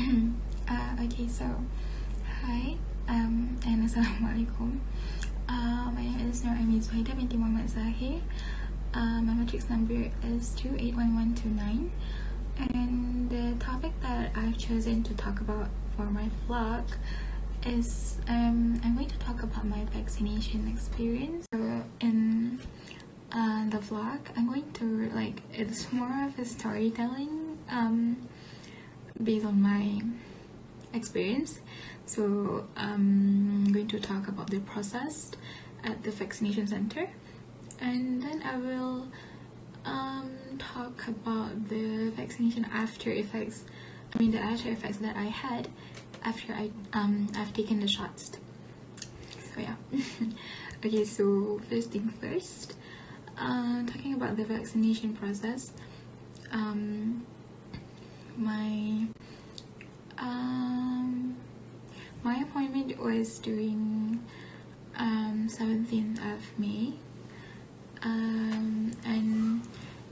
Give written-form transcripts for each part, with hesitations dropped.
Okay, so hi, and assalamualaikum. My name is Zuhaida Binti Zahir. My matrix number is 281129, and the topic that I've chosen to talk about for my vlog is I'm going to talk about my vaccination experience. So in the vlog, I'm going to it's more of a storytelling based on my experience. So I'm going to talk about the process at the vaccination center, and then I will talk about the vaccination after effects. The after effects that I had after I've taken the shots. So yeah. Okay, so first thing first, talking about the vaccination process. My appointment was during 17th of May, and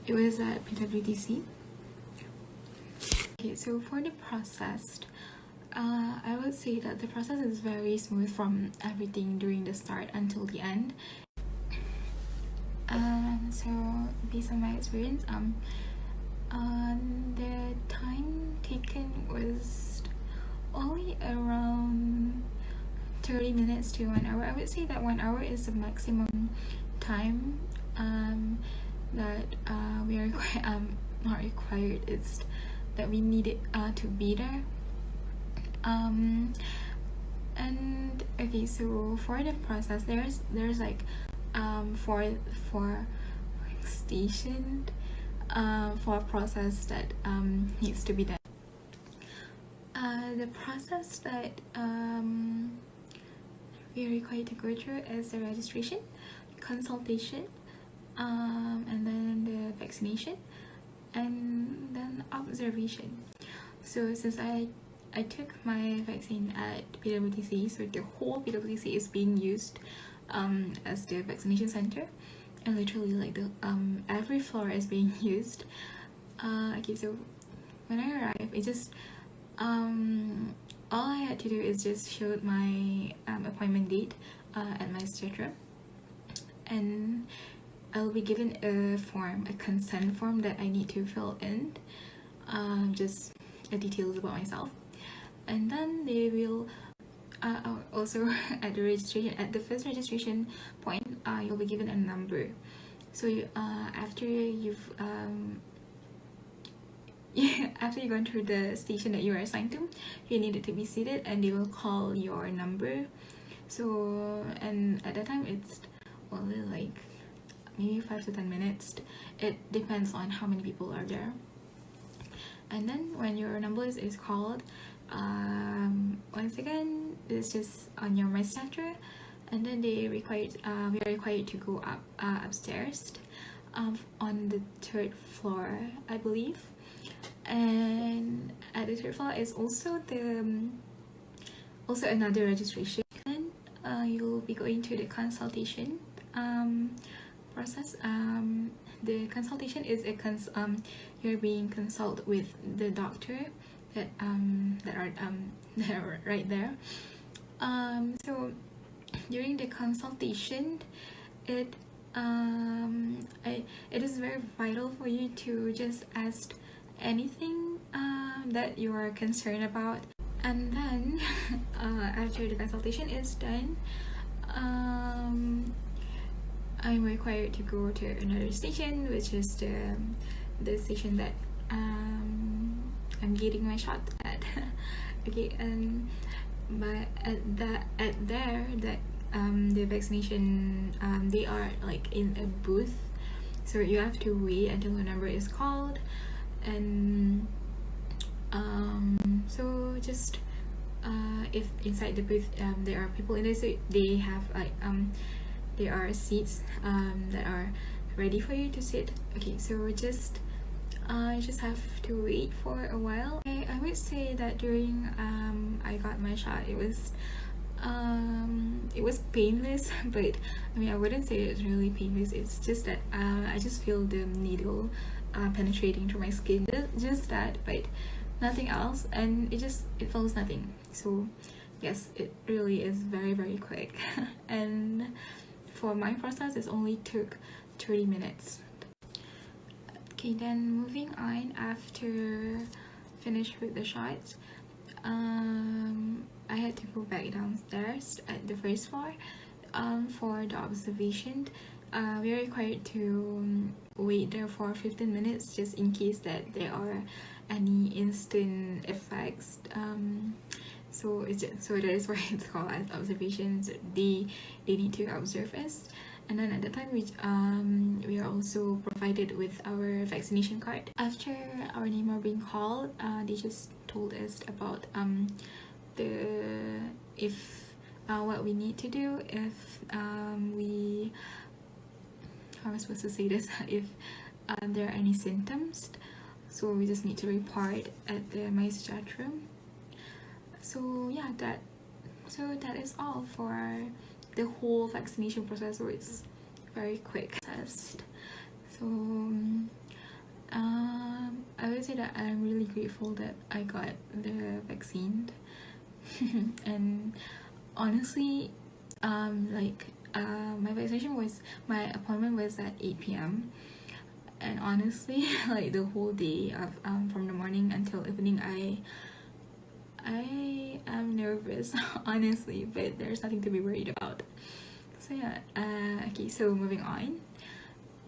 it was at PWTC. Okay, so for the process, I would say that the process is very smooth from everything during the start until the end. So based on my experience, the time taken was only around 30 minutes to 1 hour. I would say that 1 hour is the maximum time that we are not required. It's that we need it to be there. And okay, so for the process, there's like four stationed for process that needs to be done. The process that we are required to go through is the registration, consultation, and then the vaccination, and then observation. So since I took my vaccine at PWTC, so the whole PWTC is being used as the vaccination center, and literally like the every floor is being used. Okay, so when I arrived, it just all I had to do is just show my appointment date at my obstetra, and I'll be given a form, a consent form that I need to fill in, just details about myself, and then they will also at the registration, at the first registration point, you'll be given a number. So after you've after you've gone through the station that you are assigned to, you needed to be seated, and they will call your number. So, and at that time it's only like maybe 5 to 10 minutes. It depends on how many people are there. And then when your number is called, once again, it's just on your my center, and then we are required to go up upstairs on the 3rd floor, I believe. And at the 3rd floor is also another registration. Then you'll be going to the consultation process. The consultation is you're being consulted with the doctor that are right there. So during the consultation, it is very vital for you to just ask anything that you are concerned about. And then after the consultation is done, I'm required to go to another station, which is the station that I'm getting my shot at. Okay, but the vaccination, they are like in a booth, so you have to wait until the number is called. And so just if inside the booth there are people in there, so they have like there are seats that are ready for you to sit. Okay, so just you just have to wait for a while. I would say that during I got my shot, it was painless, but I wouldn't say it's really painless. It's just that I just feel the needle penetrating through my skin, just that. But nothing else, and it feels nothing. So yes, it really is very, very quick. And for my process, it only took 30 minutes. Okay, then moving on, after finish with the shots, I had to go back downstairs at the first floor for the observation. We are required to wait there for 15 minutes just in case that there are any instant effects. So that is why it's called as observations. They need to observe us. And then at the time, we are also provided with our vaccination card. After our name are being called, they just told us about what we need to do if we, how am I supposed to say this, if there are any symptoms. So we just need to report at the Hamizah room. So yeah, that is all for the whole vaccination process. So it's very quick test. So I would say that I'm really grateful that I got the vaccine. And honestly, my appointment was at 8 p.m. and honestly, like the whole day of from the morning until evening, I am nervous, honestly, but there's nothing to be worried about. So yeah, okay, so moving on.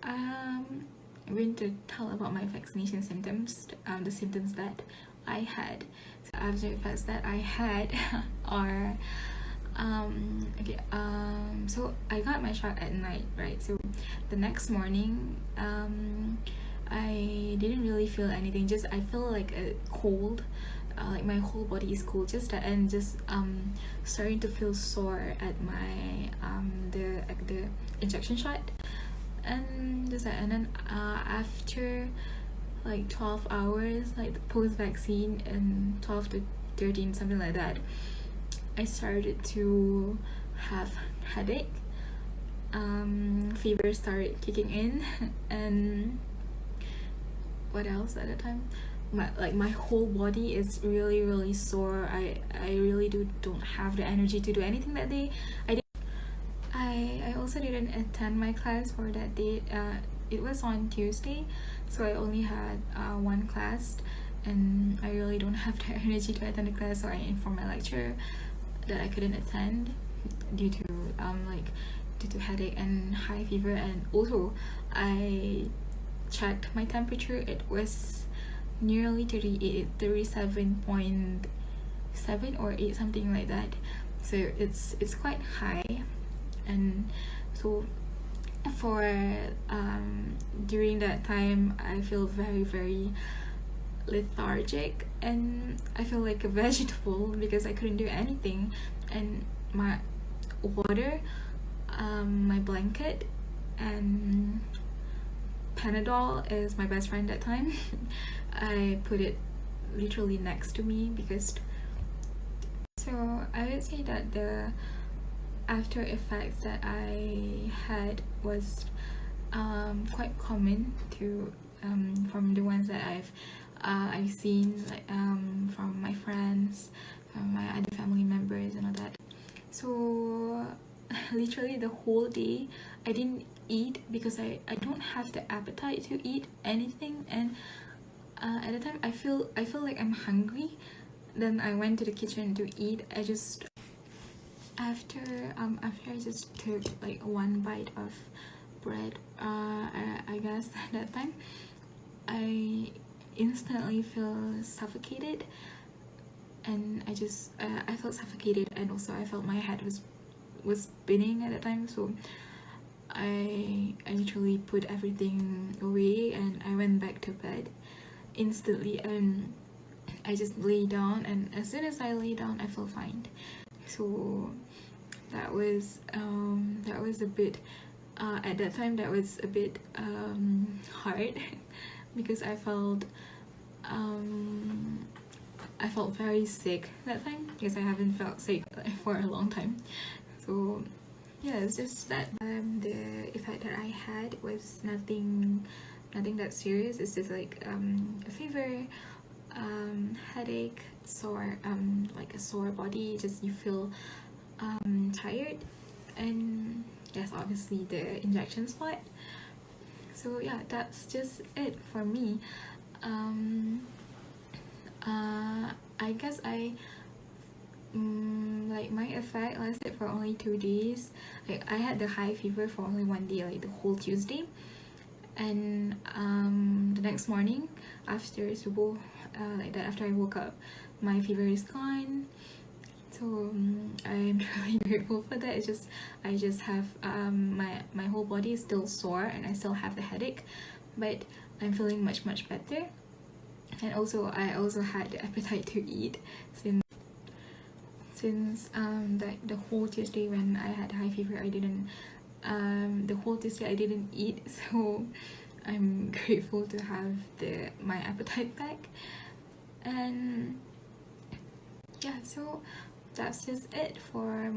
I'm going to tell about my vaccination symptoms, the symptoms that I had. So after effects that I had are so I got my shot at night, right? So the next morning, I didn't really feel anything. Just I feel like a cold, like my whole body is cold. Just that, and just starting to feel sore at my the injection shot, and just that. And then after like 12 hours, like the post vaccine, and 12 to 13, something like that, I started to have headache. Fever started kicking in, and what else at the time? My whole body is really, really sore. I really don't have the energy to do anything that day. I also didn't attend my class for that day. It was on Tuesday, so I only had one class, and I really don't have the energy to attend the class. So I informed my lecturer that I couldn't attend due to headache and high fever. And also I checked my temperature. It was nearly 37.7 or 8, something like that. So it's quite high. And so for during that time, I feel very, very lethargic, and I feel like a vegetable because I couldn't do anything. And my water, my blanket, and Panadol is my best friend that time. I put it literally next to me because. So I would say that the after effects that I had was quite common to from the ones that I've seen, like from my friends, from my other family members and all that. So literally the whole day I didn't eat because I don't have the appetite to eat anything. And at the time I feel like I'm hungry. Then I went to the kitchen to eat. After I just took like one bite of bread, I guess at that time I instantly feel suffocated, and I felt suffocated, and also I felt my head was spinning at that time. So I literally put everything away and I went back to bed instantly, and I just lay down, and as soon as I lay down I felt fine. So that was a bit at that time that was a bit hard because I felt very sick that time because I haven't felt sick for a long time. So yeah, it's just that the effect that I had was nothing that serious. It's just like a fever, headache, sore, like a sore body, just you feel tired, and yes, obviously the injection spot. So yeah, that's just it for me. I guess like my effect lasted for only 2 days. Like I had the high fever for only one day, like the whole Tuesday, and the next morning after subuh, like that, after I woke up, my fever is gone. So I'm really grateful for that. It's just I just have my whole body is still sore and I still have the headache, but I'm feeling much better. And also I also had the appetite to eat since like the whole Tuesday when I had high fever, I didn't the whole Tuesday I didn't eat. So I'm grateful to have my appetite back. And yeah, so that's just it for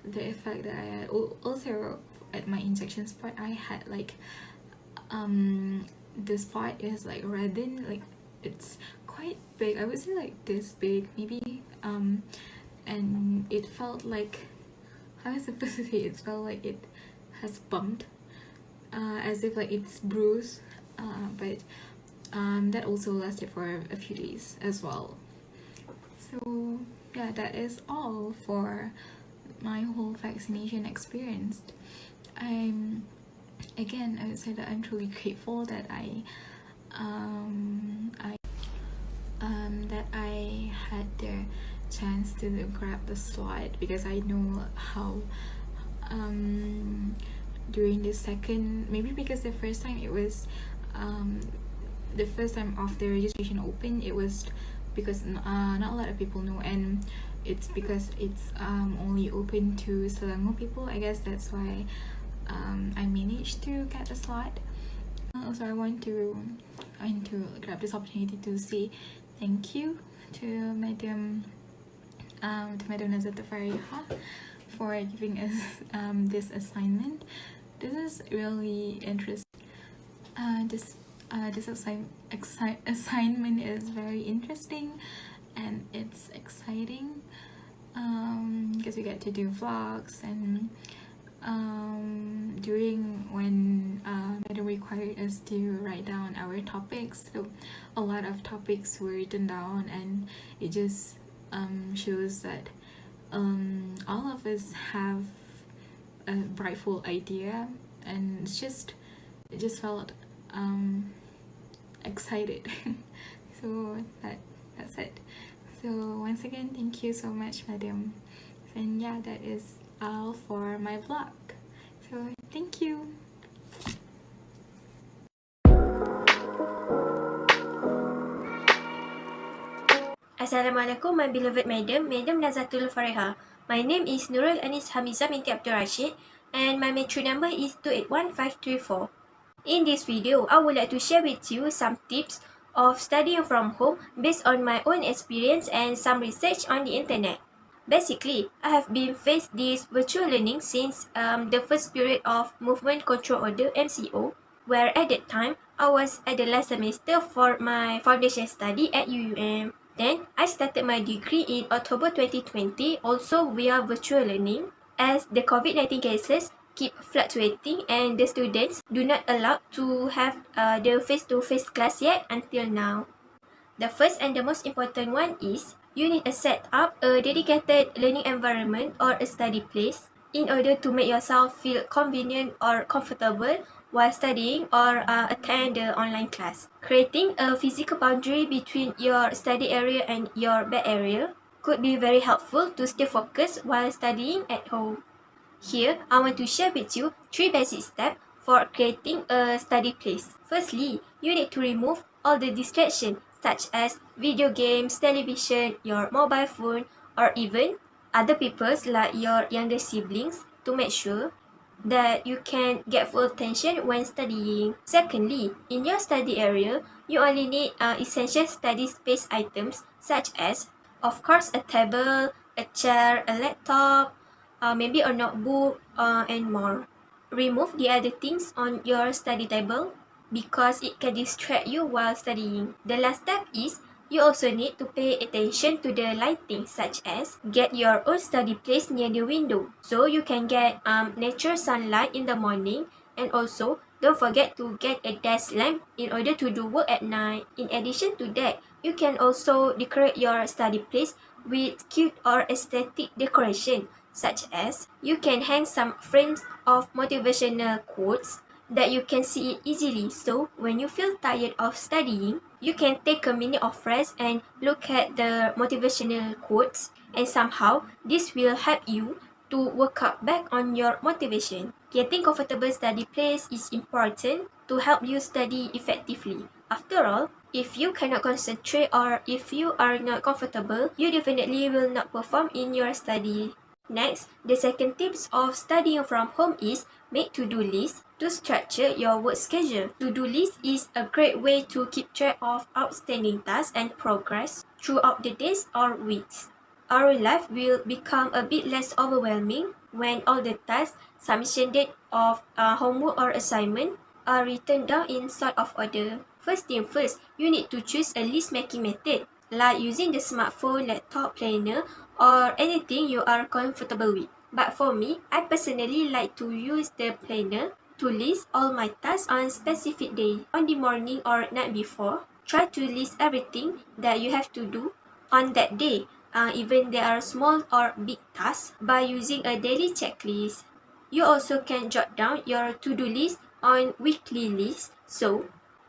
the effect that I had. Also at my injection spot, I had like the spot is like reddened, like it's quite big. I would say like this big maybe, and it felt like, how am I supposed to say, it felt like it has bumped, as if like it's bruised, but that also lasted for a few days as well. So yeah, that is all for my whole vaccination experience. I would say that I'm truly grateful that I had the chance to grab the slot, because I know how during the second, maybe because the first time it was the first time of the registration open, it was because not a lot of people know, and it's because it's only open to Selangor people. I guess that's why I managed to get the slot. Also, I want to grab this opportunity to say thank you to Madam Nazata Fariha for giving us this assignment. This is really interesting. This assignment is very interesting and it's exciting, because we get to do vlogs, and during when Madam required us to write down our topics, so a lot of topics were written down, and it just shows that all of us have a brightful idea, and it just felt excited. So that's it. So once again, thank you so much, Madam. And yeah, that is all for my vlog. So thank you. Assalamualaikum, my beloved Madam Nazatul Fariha. My name is Nurul Anis Hamizah binti Abdul Rashid, and my metro number is 281534. In this video, I would like to share with you some tips of studying from home based on my own experience and some research on the internet. Basically, I have been faced this virtual learning since the first period of Movement Control Order (MCO), where at that time I was at the last semester for my foundation study at UUM. Then I started my degree in October 2020, also via virtual learning, as the COVID-19 cases keep fluctuating and the students do not allow to have the face-to-face class yet until now. The first and the most important one is you need to set up a dedicated learning environment or a study place in order to make yourself feel convenient or comfortable while studying or attend the online class. Creating a physical boundary between your study area and your bed area could be very helpful to stay focused while studying at home. Here, I want to share with you 3 basic steps for creating a study place. Firstly, you need to remove all the distractions such as video games, television, your mobile phone, or even other people's like your younger siblings to make sure that you can get full attention when studying. Secondly, in your study area, you only need essential study space items such as, of course, a table, a chair, a laptop, maybe a notebook, and more. Remove the other things on your study table because it can distract you while studying. The last step is You also need to pay attention to the lighting, such as get your own study place near the window so you can get natural sunlight in the morning, and also don't forget to get a desk lamp in order to do work at night. In addition to that, you can also decorate your study place with cute or aesthetic decoration, such as you can hang some frames of motivational quotes that you can see it easily, so when you feel tired of studying, you can take a minute of rest and look at the motivational quotes, and somehow this will help you to work up back on your motivation. Getting comfortable study place is important to help you study effectively. After all, if you cannot concentrate or if you are not comfortable, you definitely will not perform in your study. Next, the second tips of studying from home is make to-do lists to structure your work schedule. To-do list is a great way to keep track of outstanding tasks and progress throughout the days or weeks. Our life will become a bit less overwhelming when all the tasks, submission date of homework or assignment are written down in sort of order. First thing first, you need to choose a list making method, like using the smartphone, laptop, planner, or anything you are comfortable with. But for me, I personally like to use the planner to list all my tasks on specific day. On the morning or night before, try to list everything that you have to do on that day, even they are small or big tasks, by using a daily checklist. You also can jot down your to-do list on weekly list, so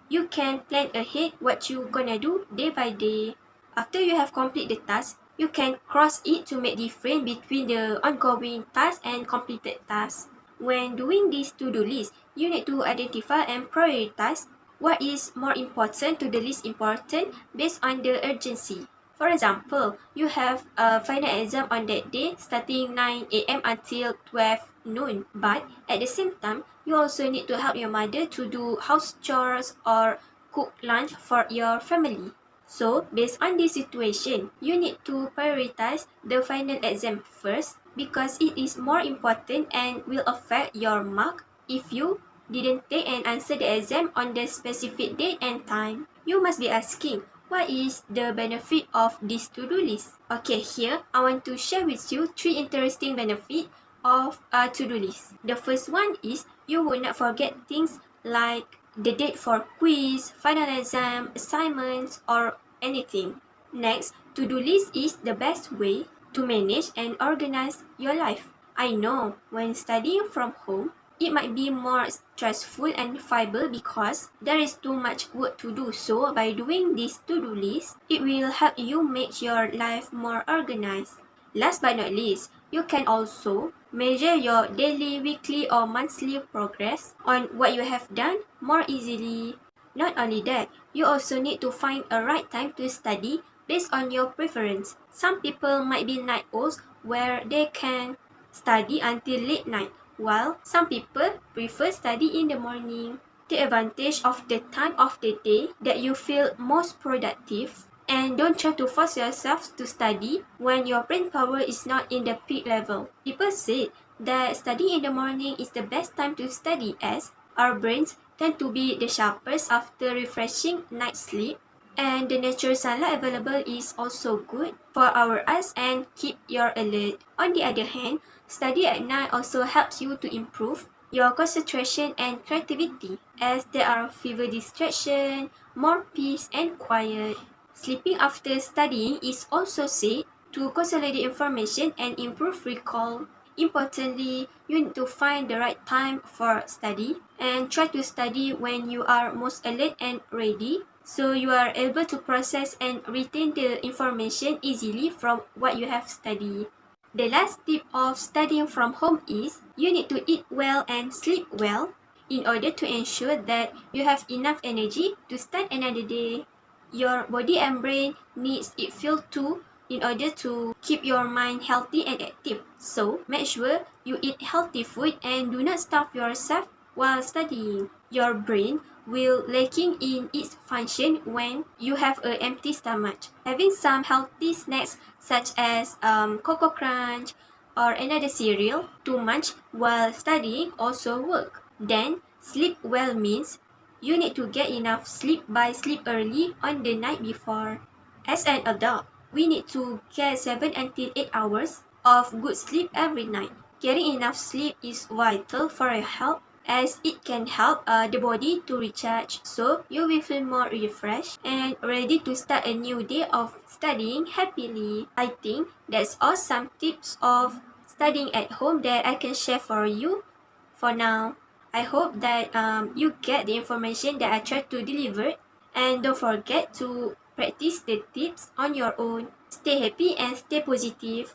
you can plan ahead what you gonna do day by day. After you have completed the task, you can cross it to make difference between the ongoing task and completed tasks. When doing this to-do list, you need to identify and prioritize what is more important to the least important based on the urgency. For example, you have a final exam on that day starting 9 a.m. until 12 noon, but at the same time, you also need to help your mother to do house chores or cook lunch for your family. So, based on this situation, you need to prioritize the final exam first because it is more important and will affect your mark if you didn't take and answer the exam on the specific date and time. You must be asking, what is the benefit of this to-do list? Okay, here I want to share with you 3 interesting benefits of a to-do list. The first one is you will not forget things like the date for quiz, final exam, assignments, or anything. Next, to-do list is the best way to manage and organize your life. I know when studying from home, it might be more stressful and fiber because there is too much work to do. So by doing this to-do list, it will help you make your life more organized. Last but not least, you can also measure your daily, weekly, or monthly progress on what you have done more easily. Not only that, you also need to find a right time to study based on your preference. Some people might be night owls where they can study until late night, while some people prefer study in the morning. Take advantage of the time of the day that you feel most productive, and don't try to force yourself to study when your brain power is not in the peak level. People say that studying in the morning is the best time to study as our brains tend to be the sharpest after refreshing night sleep, and the natural sunlight available is also good for our eyes and keep your alert. On the other hand, study at night also helps you to improve your concentration and creativity as there are fewer distractions, more peace and quiet. Sleeping after studying is also said to consolidate information and improve recall. Importantly, you need to find the right time for study and try to study when you are most alert and ready, so you are able to process and retain the information easily from what you have studied. The last tip of studying from home is you need to eat well and sleep well in order to ensure that you have enough energy to start another day. Your body and brain needs it fuel too in order to keep your mind healthy and active. So, make sure you eat healthy food and do not starve yourself while studying. Your brain will lacking in its function when you have an empty stomach. Having some healthy snacks such as Cocoa Crunch or another cereal to munch while studying also work. Then, sleep well means you need to get enough sleep by sleep early on the night before. As an adult, we need to get 7 until 8 hours of good sleep every night. Getting enough sleep is vital for your health, as it can help the body to recharge, so you will feel more refreshed and ready to start a new day of studying happily. I think that's all some tips of studying at home that I can share for you for now. I hope that you get the information that I tried to deliver, and don't forget to practice the tips on your own. Stay happy and stay positive.